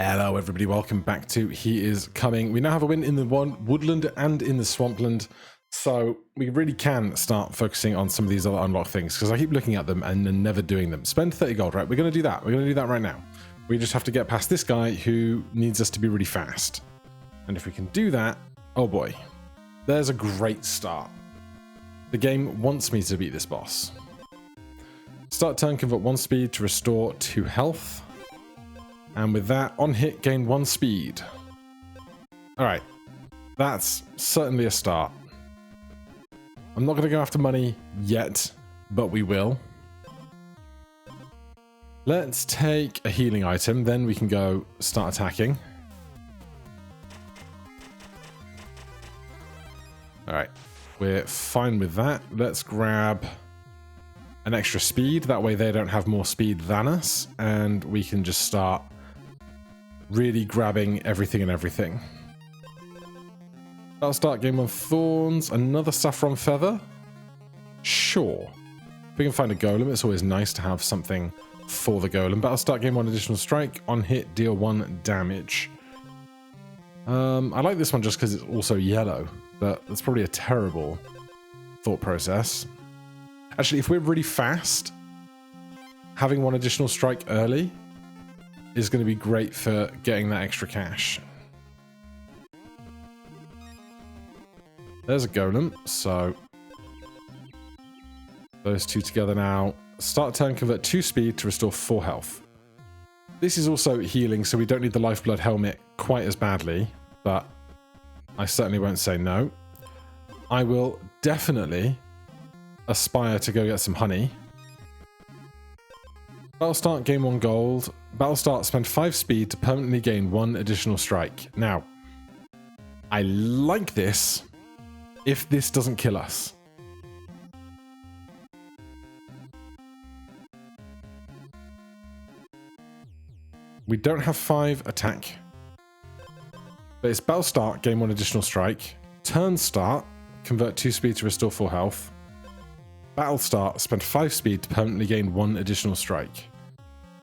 Hello everybody, welcome back to He Is Coming. We now have a win in the woodland and in the swampland, so we really can start focusing on some of these other unlocked things, because I keep looking at them and then never doing them. Spend 30 gold, right? We're going to do that. We're going to do that right now. We just have to get past this guy who needs us to be really fast. And if we can do that, oh boy, there's a great start. The game wants me to beat this boss. Start turn, convert 1 speed to restore 2 health. And with that, on hit, gain 1 speed. Alright, that's certainly a start. I'm not going to go after money yet, but we will. Let's take a healing item, then we can go start attacking. Alright, we're fine with that. Let's grab an extra speed, that way they don't have more speed than us, and we can just start really grabbing everything and everything. I'll start game on Thorns. Another Saffron Feather? Sure. If we can find a Golem, it's always nice to have something for the Golem. But I'll start game 1 additional strike. On hit, deal 1 damage. I like this one just because it's also yellow, but that's probably a terrible thought process. Actually, if we're really fast, having 1 additional strike early is going to be great for getting that extra cash. There's a golem, so those two together now. Start turn, convert 2 speed to restore 4 health. This is also healing, so we don't need the lifeblood helmet quite as badly, but I certainly won't say no. I will definitely aspire to go get some honey. Battle start, gain 1 gold. Battle start, spend 5 speed to permanently gain 1 additional strike. Now, I like this if this doesn't kill us. We don't have 5 attack, but it's battle start, gain 1 additional strike. Turn start, convert 2 speed to restore 4 health. Battle start, spend 5 speed to permanently gain 1 additional strike.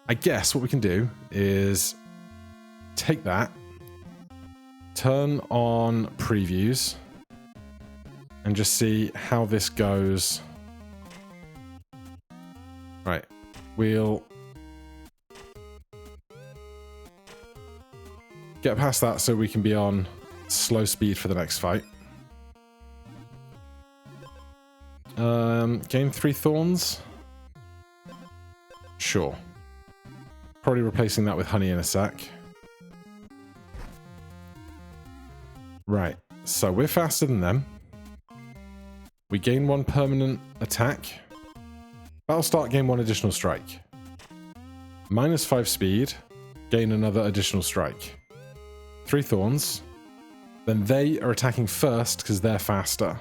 I guess what we can do is take that, turn on previews, and just see how this goes. Right, we'll get past that so we can be on slow speed for the next fight. Gain 3 thorns. Sure. Probably replacing that with honey in a sec. Right, so we're faster than them. We gain 1 permanent attack. Battle start, gain 1 additional strike. Minus 5 speed, gain another additional strike. 3 thorns. Then they are attacking first because they're faster.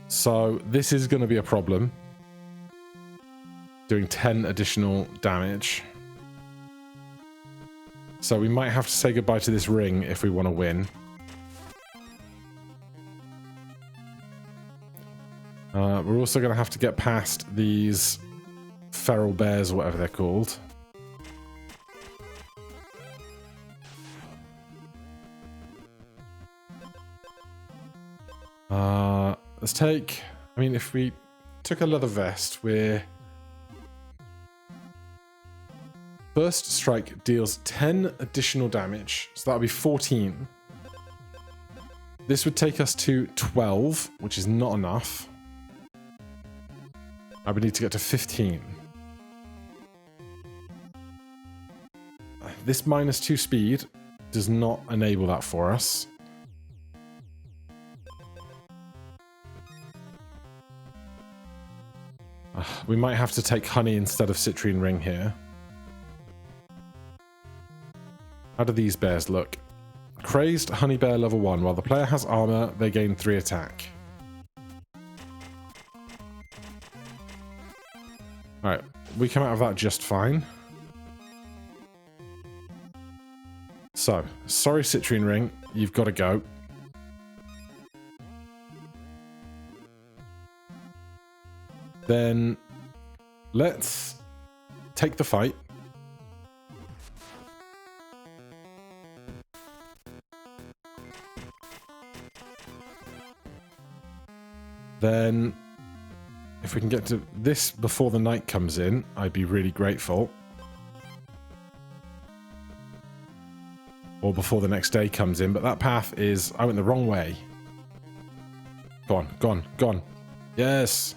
So this is going to be a problem. Doing 10 additional damage. So we might have to say goodbye to this ring if we want to win. We're also going to have to get past these feral bears or whatever they're called. Let's take... I mean, if we took a leather vest, we're... First strike deals 10 additional damage, so that'll be 14. This would take us to 12, which is not enough. I would need to get to 15. This minus 2 speed does not enable that for us. We might have to take honey instead of citrine ring here. How do these bears look? Crazed honey bear level 1. While the player has armor, they gain 3 attack. Alright, we come out of that just fine. So, sorry citrine ring, you've got to go. Then let's take the fight. Then, if we can get to this before the night comes in, I'd be really grateful. Or before the next day comes in, but that path is... I went the wrong way. Go on, go on, go on. Yes!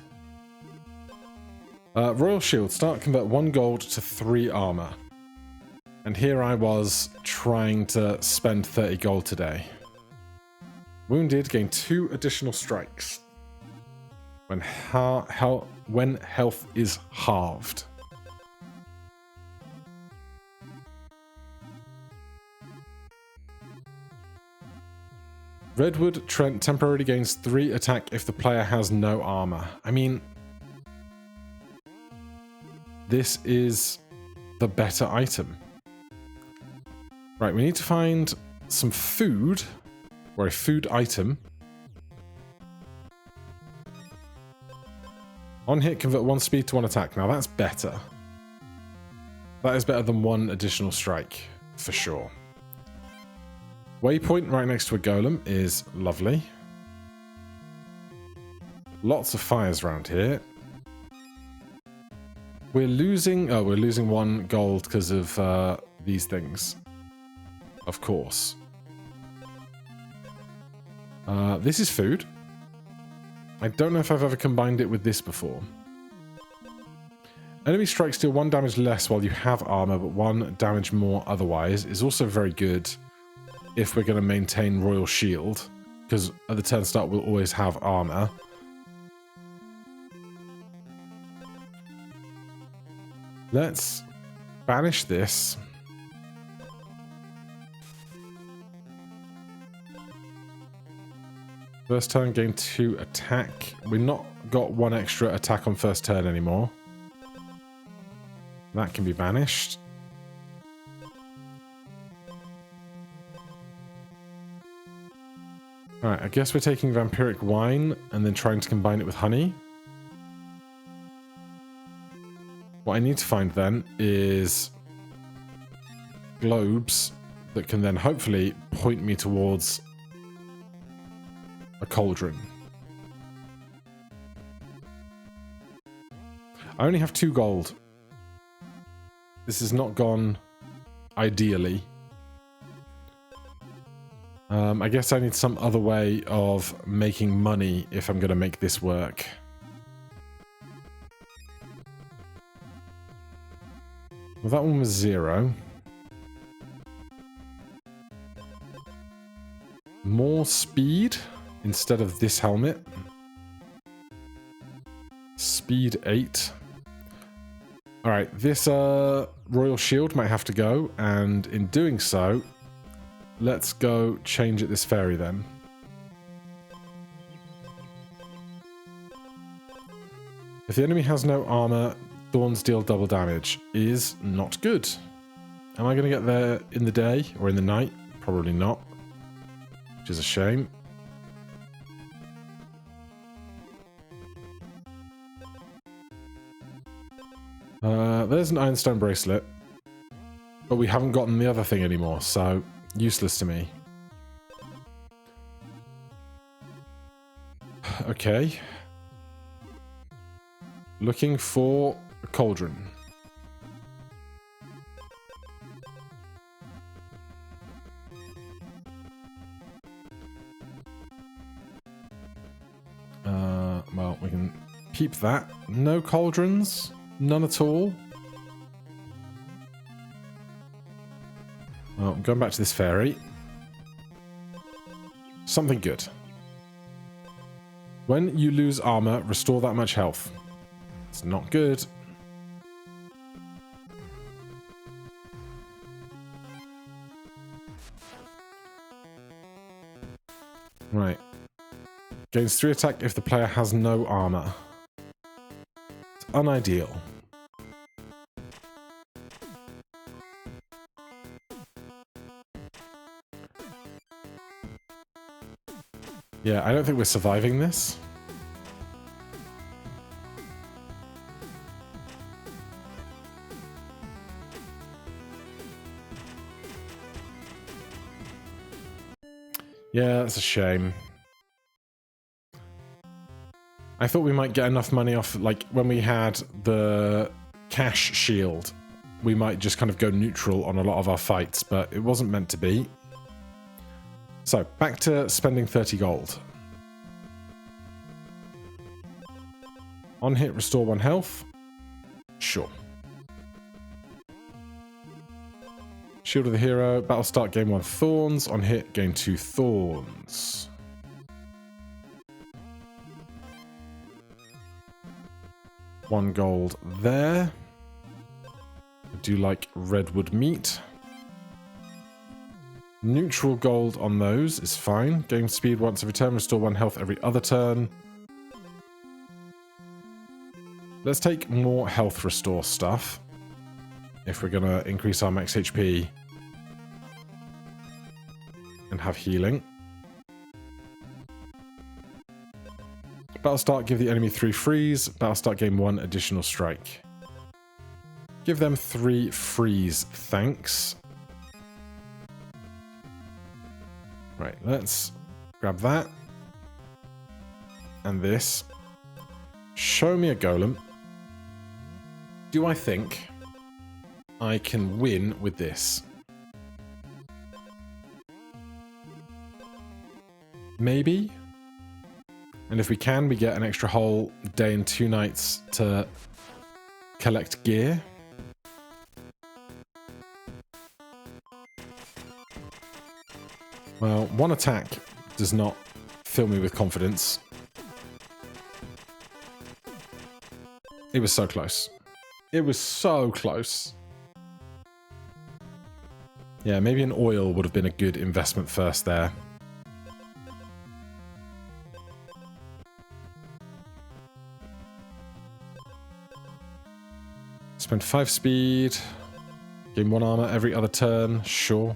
Royal Shield. Start, convert 1 gold to 3 armor. And here I was trying to spend 30 gold today. Wounded, gain 2 additional strikes. When health is halved. Redwood Trent temporarily gains 3 attack if the player has no armor. I mean, this is the better item. Right, we need to find some food, or a food item. On hit, convert 1 speed to 1 attack. Now that's better. That is better than 1 additional strike, for sure. Waypoint right next to a golem is lovely. Lots of fires around here. We're losing 1 gold because of these things. Of course. This is food. I don't know if I've ever combined it with this before. Enemy strikes deal 1 damage less while you have armor, but 1 damage more otherwise is also very good if we're going to maintain Royal Shield, because at the turn start we'll always have armor. Let's banish this. First turn, gain 2 attack. We've not got 1 extra attack on first turn anymore. That can be banished. Alright, I guess we're taking vampiric wine and then trying to combine it with honey. What I need to find then is globes that can then hopefully point me towards a cauldron. I only have 2 gold. This has not gone ideally. I guess I need some other way of making money if I'm going to make this work. Well, that one was 0. More speed instead of this helmet. Speed 8. Alright, this Royal Shield might have to go, and in doing so, let's go change at this fairy then. If the enemy has no armor, thorns deal double damage. Is not good. Am I going to get there in the day or in the night? Probably not. Which is a shame. There's an ironstone bracelet. But we haven't gotten the other thing anymore, so useless to me. Okay. Looking for a cauldron. Well, we can keep that. No cauldrons? None at all? Well, I'm going back to this fairy. Something good. When you lose armor, restore that much health. It's not good. Right. Gains 3 attack if the player has no armor. It's unideal. Yeah, I don't think we're surviving this. Yeah, that's a shame. I thought we might get enough money off, like, when we had the cash shield, we might just kind of go neutral on a lot of our fights, but it wasn't meant to be. So, back to spending 30 gold. On hit, restore 1 health. Sure. Shield of the hero. Battle start, gain 1 thorns. On hit, gain 2 thorns. $1 gold there. I do like redwood meat. Neutral gold on those is fine. Gain speed once every turn, restore 1 health every other turn. Let's take more health restore stuff if we're going to increase our max HP and have healing. Battle start, give the enemy 3 freeze. Battle start, gain 1 additional strike. Give them 3 freeze, thanks. Right, let's grab that. And this. Show me a golem. Do I think I can win with this? Maybe. And if we can, we get an extra whole day and 2 nights to collect gear. Well, 1 attack does not fill me with confidence. It was so close. It was so close. Yeah, maybe an oil would have been a good investment first there. Spend 5 speed. Gain 1 armor every other turn. Sure.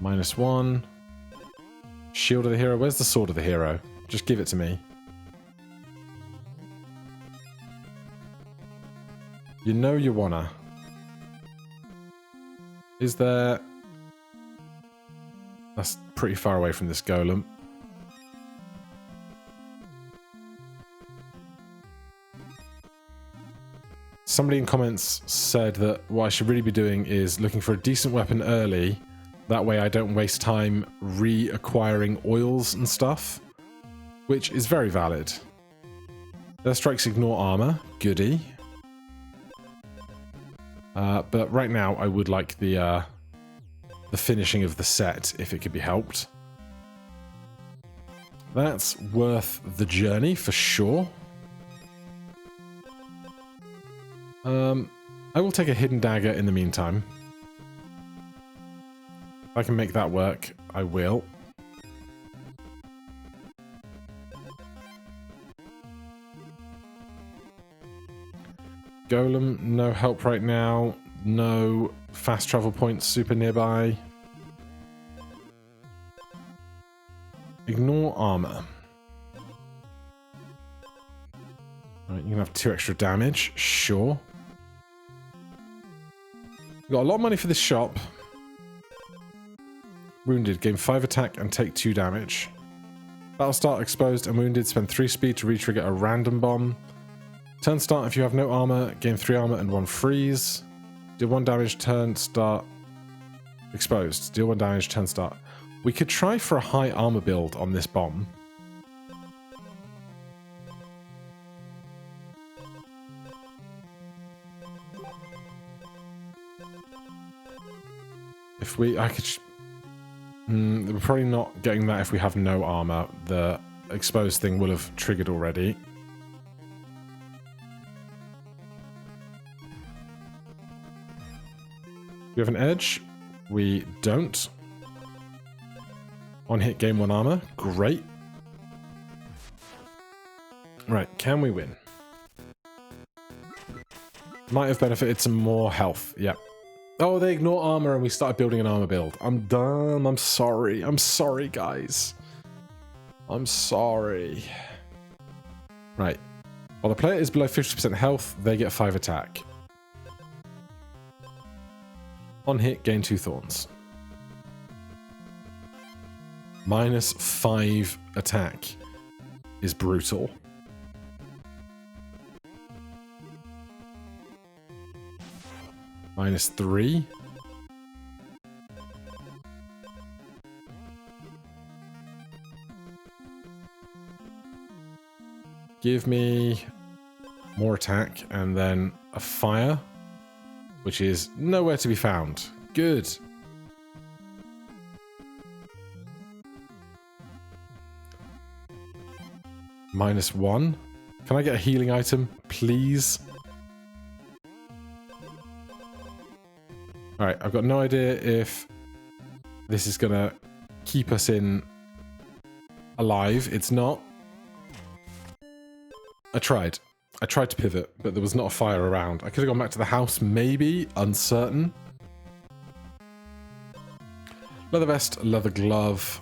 -1. Shield of the hero. Where's the sword of the hero? Just give it to me. You know you wanna. Is there... That's pretty far away from this golem. Somebody in comments said that what I should really be doing is looking for a decent weapon early. That way I don't waste time reacquiring oils and stuff. Which is very valid. Their strikes ignore armor. Goody. But right now I would like the finishing of the set, if it could be helped. That's worth the journey for sure. I will take a hidden dagger in the meantime. If I can make that work, I will. Golem, no help right now. No fast travel points super nearby. Ignore armor. Alright, you can have 2 extra damage. Sure. We've got a lot of money for this shop. Wounded, gain 5 attack and take 2 damage. Battle start, exposed and wounded, spend 3 speed to re-trigger a random bomb. Turn start, if you have no armor, gain 3 armor and 1 freeze. Deal 1 damage, turn start, exposed. Deal 1 damage, turn start. We could try for a high armor build on this bomb. If we, we're probably not getting that if we have no armor. The exposed thing will have triggered already. We have an edge. We don't. On hit, gain 1 armor. Great. Right, can we win? Might have benefited some more health. Yep. Oh, they ignore armor and we started building an armor build. I'm done. I'm sorry. I'm sorry, guys. I'm sorry. Right. While the player is below 50% health, they get 5 attack. On hit, gain 2 thorns. -5 attack is brutal. -3. Give me more attack and then a fire, which is nowhere to be found. Good. -1. Can I get a healing item, please? Alright, I've got no idea if this is going to keep us in alive. It's not. I tried to pivot, but there was not a fire around. I could have gone back to the house, maybe. Uncertain. Leather vest, leather glove.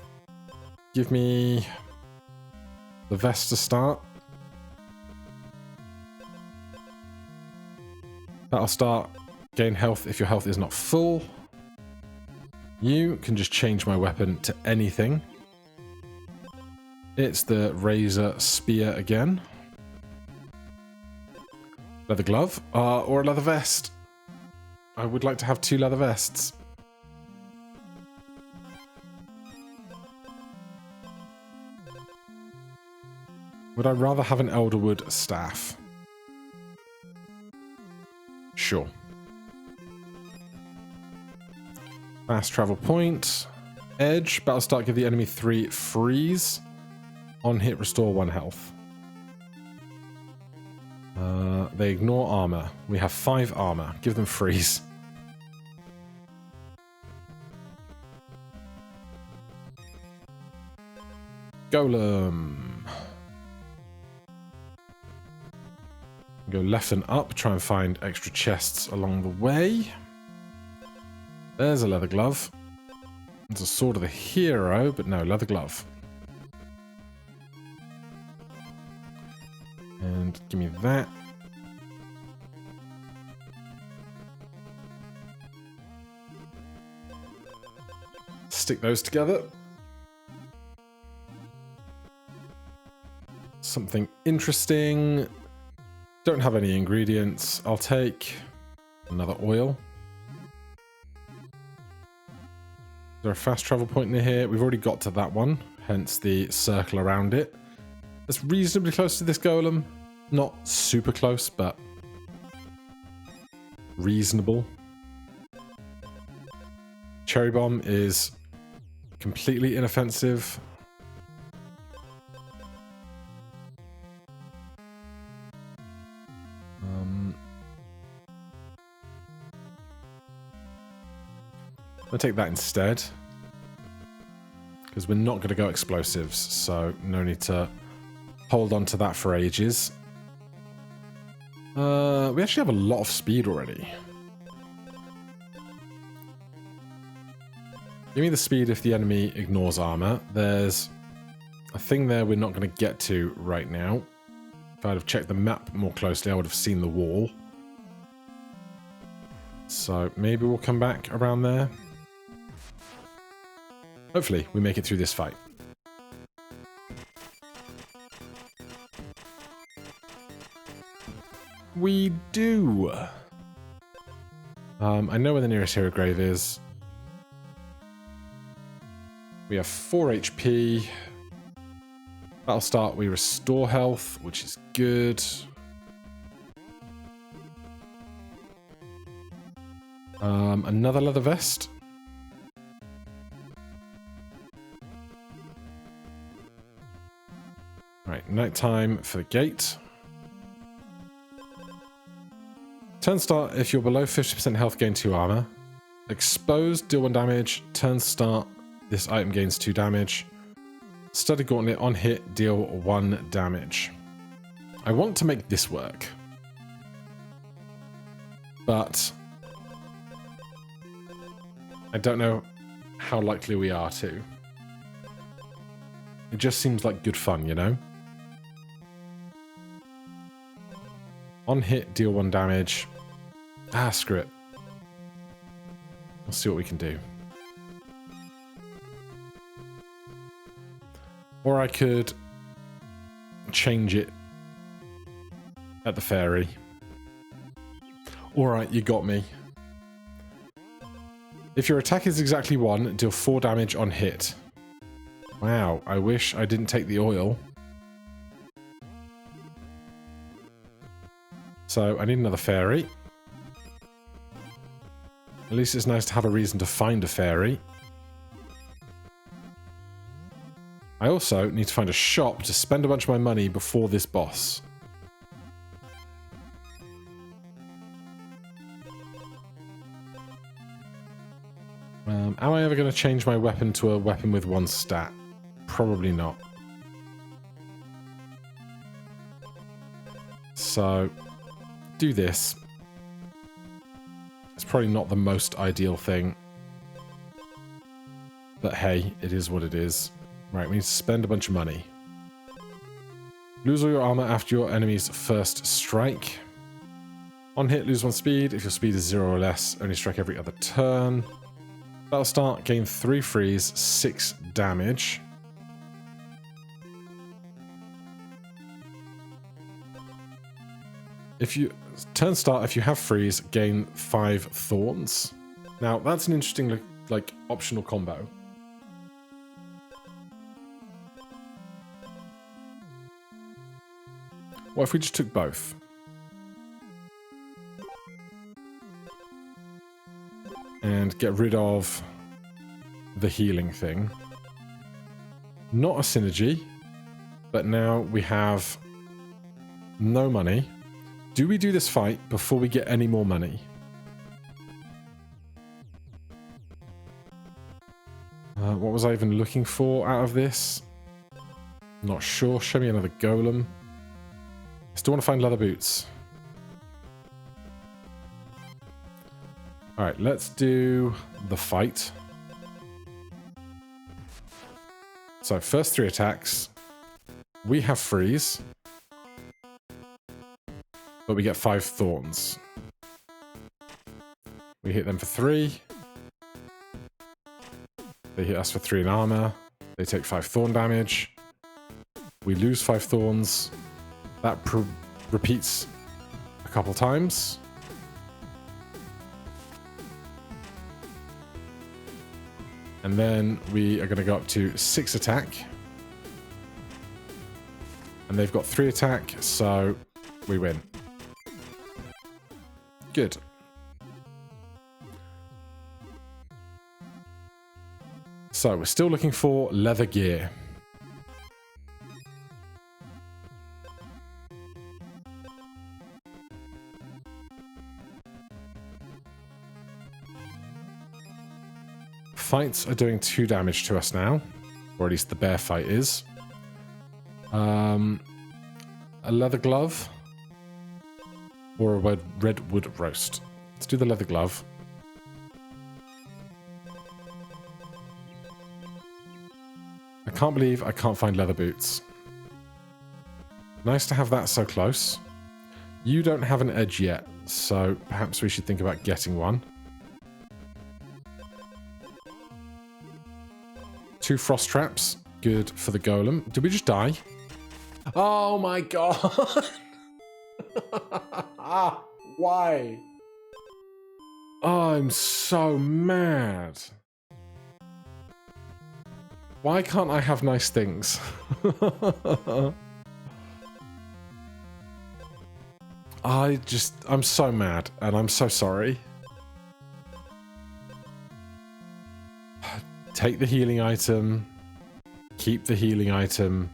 Give me the vest to start. That'll start. Gain health if your health is not full. You can just change my weapon to anything. It's the razor spear again. Leather glove or a leather vest. I would like to have 2 leather vests. Would I rather have an elderwood staff? Sure. Fast travel point. Edge. Battle start, give the enemy 3 freeze. On hit, restore 1 health. They ignore armor. We have 5 armor. Give them freeze. Golem. Go left and up. Try and find extra chests along the way. There's a leather glove. It's a sword of the hero, but no, leather glove. And give me that. Stick those together. Something interesting. Don't have any ingredients. I'll take another oil. Is there a fast travel point near here? We've already got to that one, hence the circle around it. It's reasonably close to this golem. Not super close, but reasonable. Cherry bomb is completely inoffensive. I'll take that instead, because we're not going to go explosives, so no need to hold on to that for ages. We actually have a lot of speed already. Give me the speed if the enemy ignores armor. There's a thing there we're not going to get to right now. If I'd have checked the map more closely, I would have seen the wall. So maybe we'll come back around there. Hopefully, we make it through this fight. We do! I know where the nearest hero grave is. We have 4 HP. Battle start, we restore health, which is good. Another leather vest. Right, nighttime for the gate. Turn start, if you're below 50% health, gain 2 armor. Exposed, deal 1 damage. Turn start, this item gains 2 damage. Studded gauntlet, on hit, deal 1 damage. I want to make this work. But I don't know how likely we are to. It just seems like good fun, you know? On hit, deal 1 damage. Ah, screw it. Let's see what we can do. Or I could change it at the fairy. Alright, you got me. If your attack is exactly 1, deal 4 damage on hit. Wow, I wish I didn't take the oil. So I need another fairy. At least it's nice to have a reason to find a fairy. I also need to find a shop to spend a bunch of my money before this boss. Am I ever going to change my weapon to a weapon with 1 stat? Probably not. So, do this. It's probably not the most ideal thing. But hey, it is what it is. Right, we need to spend a bunch of money. Lose all your armor after your enemy's first strike. On hit, lose 1 speed. If your speed is 0 or less, only strike every other turn. Battle start, gain 3 freeze, 6 damage. If you turn start, if you have freeze, gain 5 thorns. Now that's an interesting, like, optional combo. What if we just took both? And get rid of the healing thing. Not a synergy, but now we have no money. Do we do this fight before we get any more money? What was I even looking for out of this? Not sure. Show me another golem. Still want to find leather boots. Alright, let's do the fight. So, first 3 attacks. We have freeze. But we get 5 thorns. We hit them for 3. They hit us for 3 in armor. They take 5 thorn damage. We lose 5 thorns. That repeats a couple times. And then we are going to go up to 6 attack. And they've got 3 attack, so we win. Good. So we're still looking for leather gear. Fights are doing 2 damage to us now, or at least the bear fight is. A leather glove or a redwood roast. Let's do the leather glove. I can't believe I can't find leather boots. Nice to have that so close. You don't have an edge yet, so perhaps we should think about getting one. 2 frost traps. Good for the golem. Did we just die? Oh my god! Why? Oh, I'm so mad. Why can't I have nice things? I'm so mad, and I'm so sorry. Take the healing item. Keep the healing item.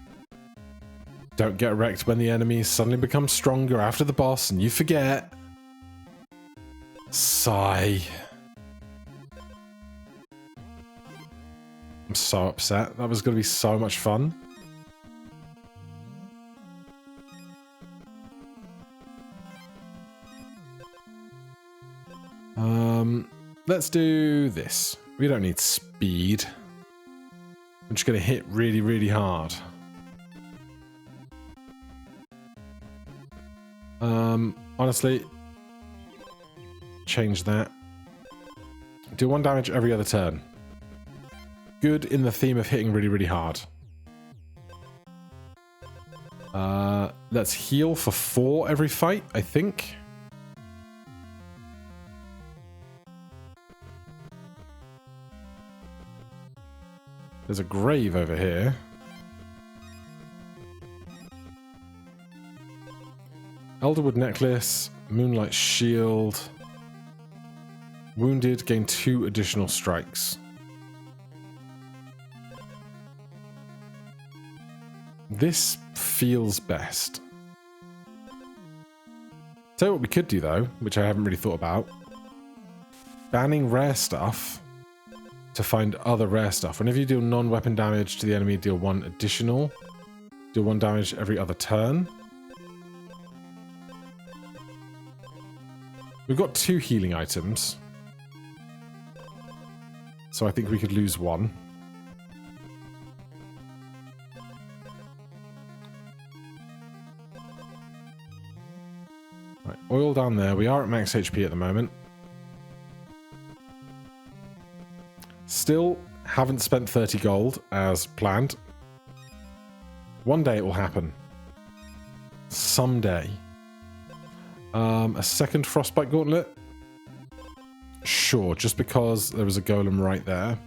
Don't get wrecked when the enemy suddenly becomes stronger after the boss and you forget. Sigh. I'm so upset. That was going to be so much fun. Let's do this. We don't need speed. I'm just going to hit really, really hard. Honestly, change that. Do 1 damage every other turn. Good in the theme of hitting really, really hard. Let's heal for 4 every fight, I think. There's a grave over here. Elderwood necklace, moonlight shield. Wounded, gain 2 additional strikes. This feels best. Tell you what we could do though, which I haven't really thought about. Banning rare stuff to find other rare stuff. Whenever you deal non-weapon damage to the enemy, deal 1 additional. Deal 1 damage every other turn. We've got 2 healing items. So I think we could lose 1. Right, oil down there. We are at max HP at the moment. Still haven't spent 30 gold as planned. One day it will happen. Someday. A second frostbite gauntlet? Sure, just because there was a golem right there.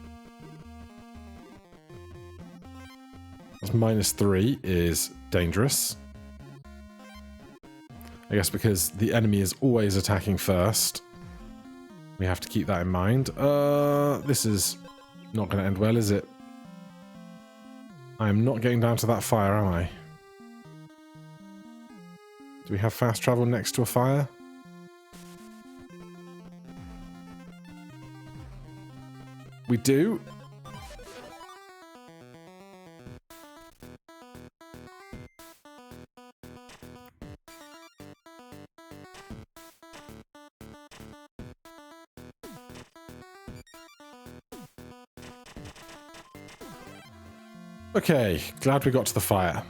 That's -3 is dangerous. I guess because the enemy is always attacking first. We have to keep that in mind. This is not going to end well, is it? I am not getting down to that fire, am I? Do we have fast travel next to a fire? We do. Okay, glad we got to the fire.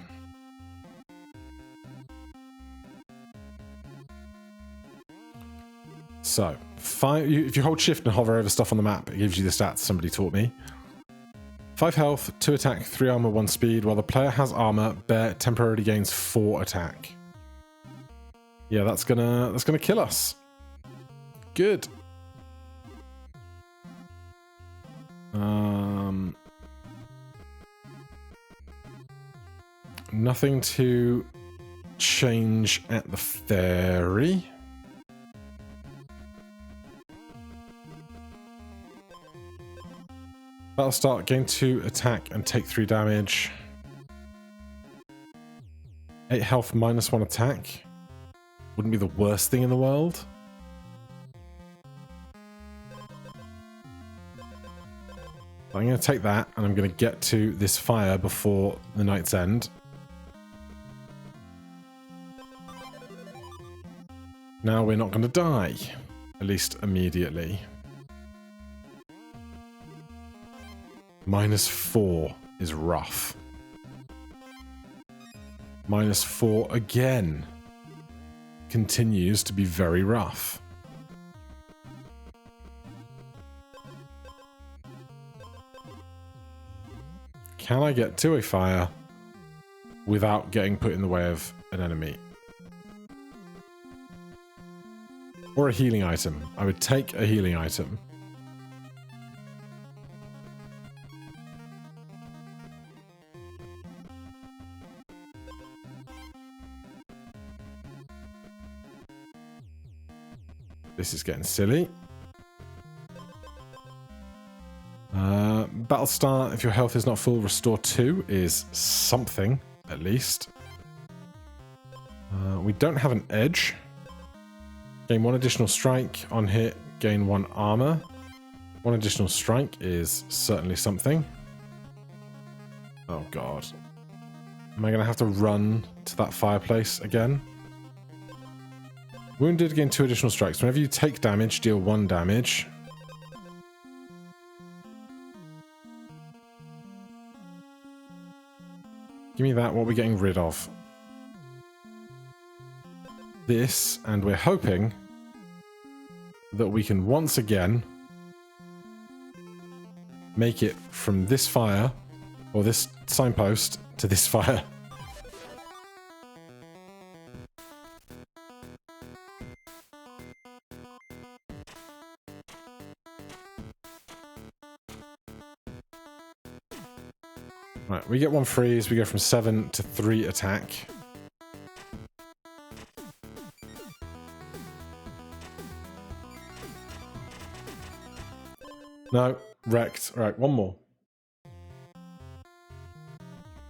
So, if you hold shift and hover over stuff on the map, it gives you the stats somebody taught me. 5 health, 2 attack, 3 armor, 1 speed. While the player has armor, bear temporarily gains 4 attack. Yeah, that's gonna kill us. Good. Nothing to change at the ferry. Battle start, gain 2 attack and take 3 damage. 8 health, -1 attack. Wouldn't be the worst thing in the world. I'm going to take that and I'm going to get to this fire before the night's end. Now we're not going to die, at least immediately. -4 is rough. -4 again continues to be very rough. Can I get to a fire without getting put in the way of an enemy? Or a healing item. I would take a healing item. This is getting silly. Battle start, if your health is not full, restore 2 is something, at least. We don't have an edge. Gain 1 additional strike on hit, gain 1 armor. 1 additional strike is certainly something. Oh god. Am I going to have to run to that fireplace again? Wounded, gain 2 additional strikes. Whenever you take damage, deal 1 damage. Give me that, what we're getting rid of. This, and we're hoping that we can once again make it from this fire, or this signpost, to this fire. Right, we get one freeze. We go from 7 to 3 attack. No, wrecked. All right, one more.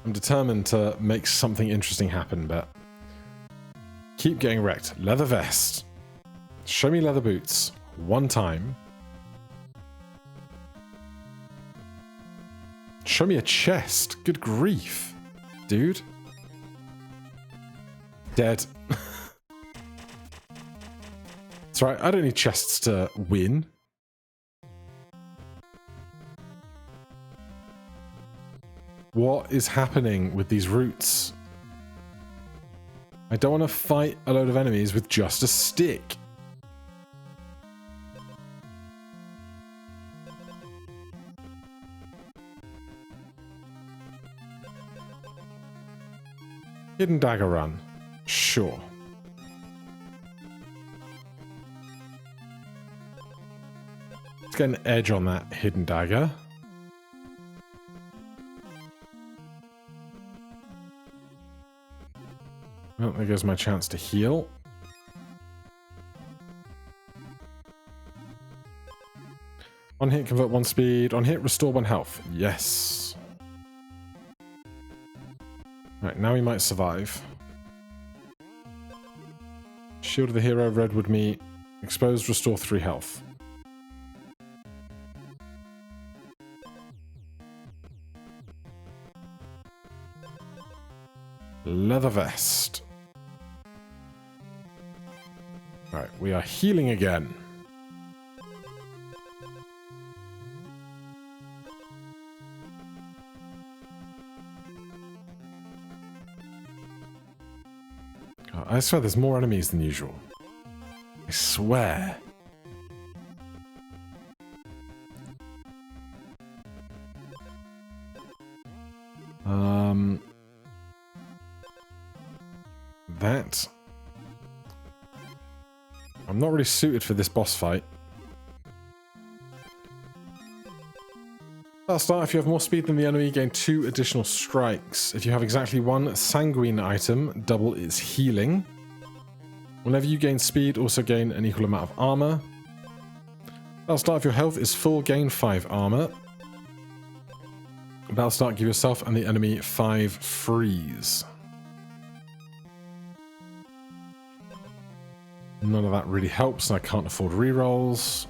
I'm determined to make something interesting happen, but keep getting wrecked. Leather vest. Show me leather boots. One time. Show me a chest. Good grief. Dude. Dead. It's right, I don't need chests to win. What is happening with these roots? I don't want to fight a load of enemies with just a stick. Hidden dagger run. Sure. Let's get an edge on that hidden dagger. Well, there goes my chance to heal. On hit, convert 1 speed. On hit, restore 1 health. Yes. Right, now we might survive. Shield of the hero, redwood meat. Exposed, restore 3 health. Leather vest. Right, we are healing again. God, I swear there's more enemies than usual. I swear. That... I'm not really suited for this boss fight. Start, if you have more speed than the enemy, gain 2 additional strikes. If you have exactly 1 sanguine item, double its healing. Whenever you gain speed, also gain an equal amount of armor. Start, if your health is full, gain 5 armor. Start, give yourself and the enemy 5 freeze. None of that really helps, and I can't afford rerolls.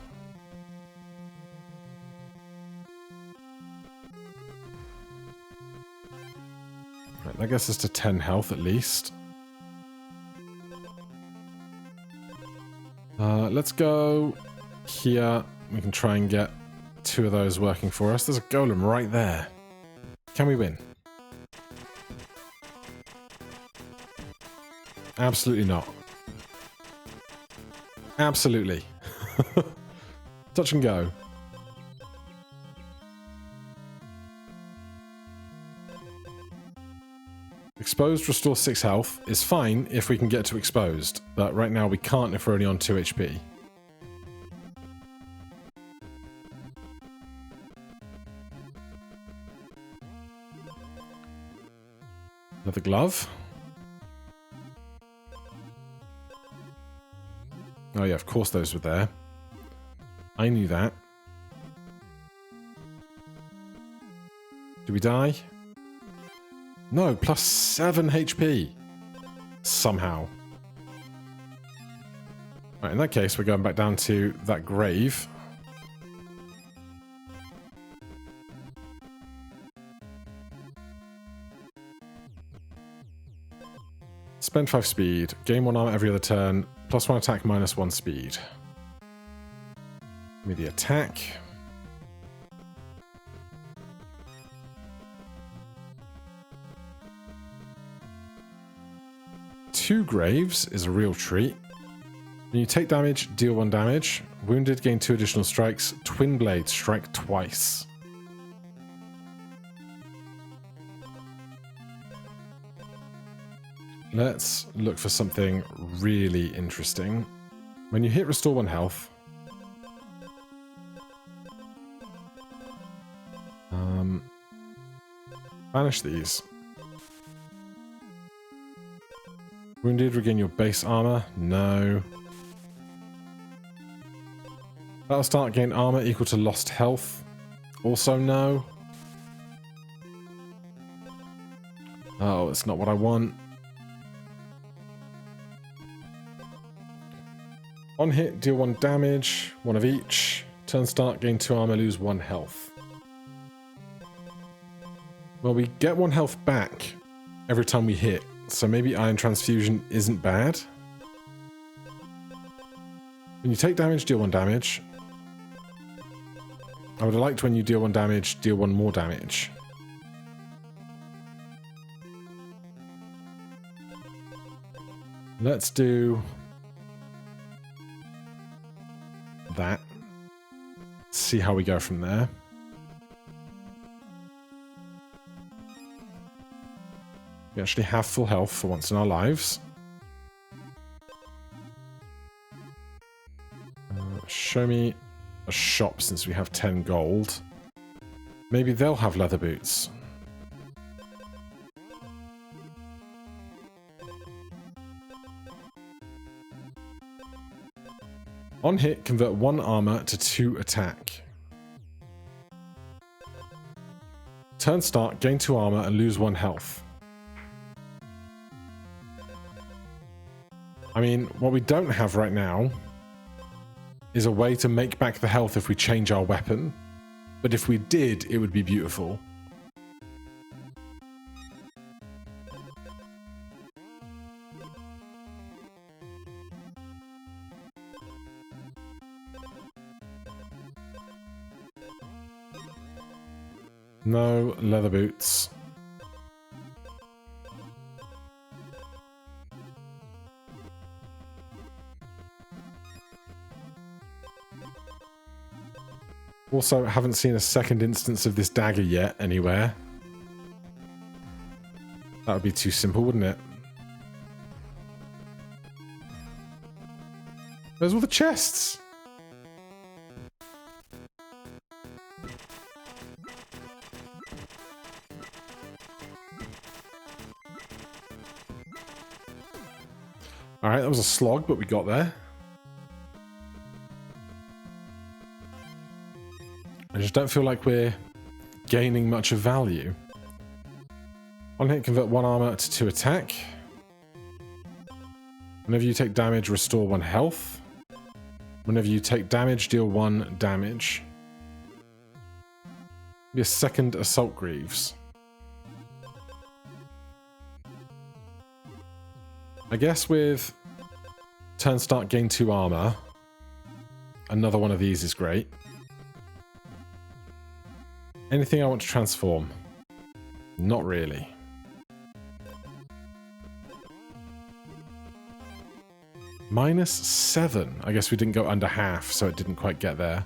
Right, that gets us to 10 health at least. Let's go here. We can try and get 2 of those working for us. There's a golem right there. Can we win? Absolutely not. Absolutely. Touch and go. Exposed restores 6 health is fine if we can get to exposed, but right now we can't if we're only on 2 HP. Another glove. Oh yeah, of course those were there. I knew that. Did we die? No, plus 7 HP. Somehow. Right, in that case, we're going back down to that grave. Spend 5 speed. Gain 1 armor every other turn. Plus 1 attack, minus 1 speed. Give me the attack. Two graves is a real treat. When you take damage, deal 1 damage. Wounded, gain 2 additional strikes. Twin blade, strike twice. Let's look for something really interesting. When you hit restore 1 health. Banish these. Wounded, regain your base armor. No. Battle start, gain armor equal to lost health. Also no. Oh, it's not what I want. On hit, deal 1 damage, 1 of each. Turn start, gain 2 armor, lose 1 health. Well, we get 1 health back every time we hit, so maybe Iron Transfusion isn't bad. When you take damage, deal 1 damage. I would have liked when you deal 1 damage, deal 1 more damage. Let's do that. See how we go from there. We actually have full health for once in our lives. Show me a shop since we have 10 gold. Maybe they'll have leather boots. On hit, convert 1 armor to 2 attack. Turn start, gain 2 armor and lose 1 health. I mean, what we don't have right now is a way to make back the health if we change our weapon. But if we did, it would be beautiful. No leather boots. Also, haven't seen a second instance of this dagger yet anywhere. That would be too simple, wouldn't it? There's all the chests! Alright, that was a slog, but we got there. I just don't feel like we're gaining much of value. On hit, convert 1 armor to 2 attack. Whenever you take damage, restore 1 health. Whenever you take damage, deal 1 damage. Be a second Assault Greaves. I guess with turn start, gain 2 armor, another one of these is great. Anything I want to transform? Not really. -7. I guess we didn't go under half, so it didn't quite get there.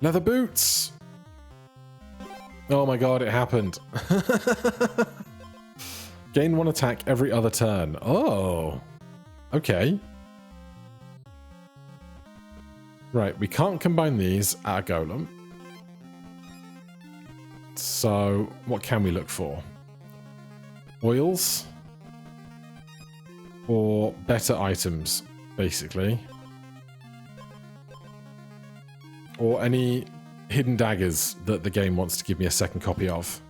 Leather boots! Oh my god, it happened. Gain 1 attack every other turn. Oh. Okay. Right, we can't combine these at a golem. So, what can we look for? Oils? Or better items, basically. Or any hidden daggers that the game wants to give me a second copy of.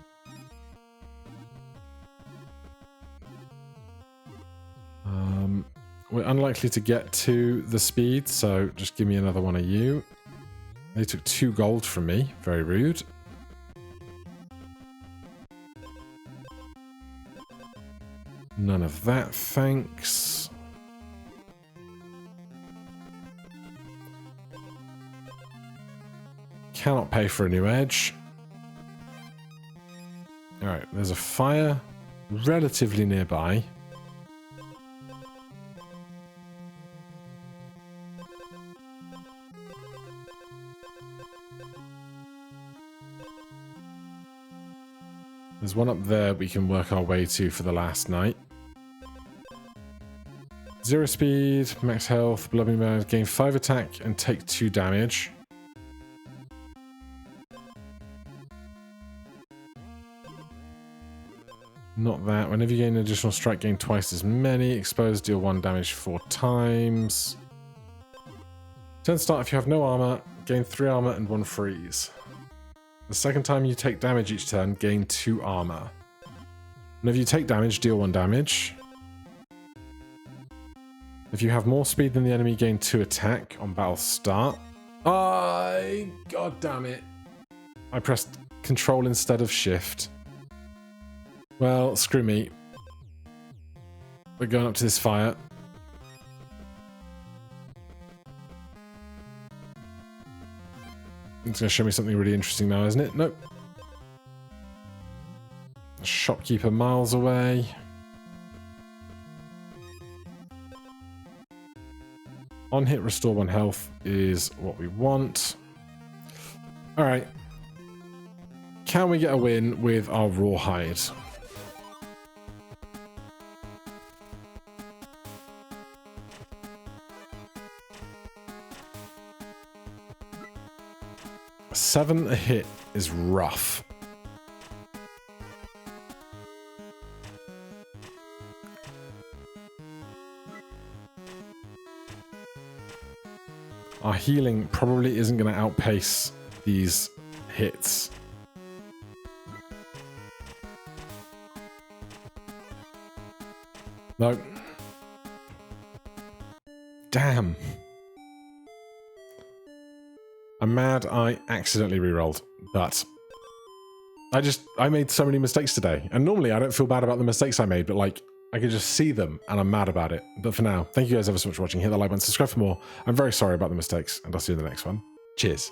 We're unlikely to get to the speed, so just give me another one of you. They took 2 gold from me. Very rude. None of that, thanks. Cannot pay for a new edge. Alright, there's a fire relatively nearby. There's one up there we can work our way to for the last night. 0 speed, max health, bloody mad, gain 5 attack and take 2 damage. Not that. Whenever you gain an additional strike, gain twice as many. Exposed, deal 1 damage 4 times. Turn start if you have no armor, gain 3 armor and 1 freeze. The second time you take damage each turn, gain 2 armor. Whenever you take damage, deal 1 damage. If you have more speed than the enemy, gain 2 attack on battle start. God damn it. I pressed control instead of shift. Well, screw me. We're going up to this fire. It's going to show me something really interesting now, isn't it? Nope. Shopkeeper miles away. On hit, restore 1 health is what we want. Alright. Can we get a win with our rawhide? Seven a hit is rough. Our healing probably isn't going to outpace these hits. No. Damn. I'm mad I accidentally rerolled, but I made so many mistakes today. And normally I don't feel bad about the mistakes I made, but like, I can just see them and I'm mad about it. But for now, thank you guys ever so much for watching. Hit the like button, subscribe for more. I'm very sorry about the mistakes, and I'll see you in the next one. Cheers.